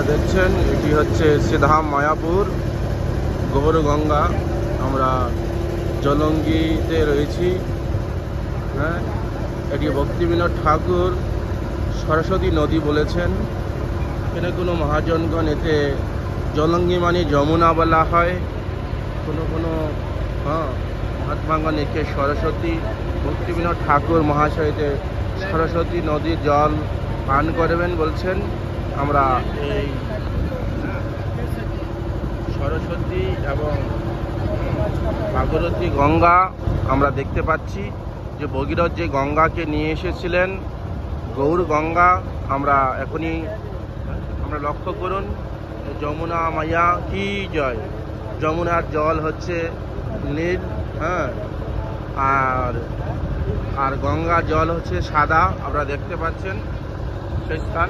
দেখছেন এটি হচ্ছে শ্রীধাম মায়াপুর গৌর গঙ্গা। আমরা জলঙ্গিতে রয়েছি। হ্যাঁ, এটি ভক্তিবিনোদ ঠাকুর সরস্বতী নদী বলেছেন। এখানে কোনো মহাজনগণ এতে জলঙ্গি মানে যমুনা বলা হয়। কোনো মহাত্মাগণ একে সরস্বতী, ভক্তিবিনোদ ঠাকুর মহাশয়তে সরস্বতী নদীর জল পান করবেন বলছেন। আমরা এই সরস্বতী এবং ভাগীরথী গঙ্গা আমরা দেখতে পাচ্ছি যে ভগীরথ যে গঙ্গাকে নিয়ে এসেছিলেন গৌর গঙ্গা। আমরা এখনই লক্ষ্য করুন, যমুনা মাইয়া কি জয়। যমুনার জল হচ্ছে নীল, হ্যাঁ, আর গঙ্গার জল হচ্ছে সাদা। আপনারা দেখতে পাচ্ছেন সেই স্থান।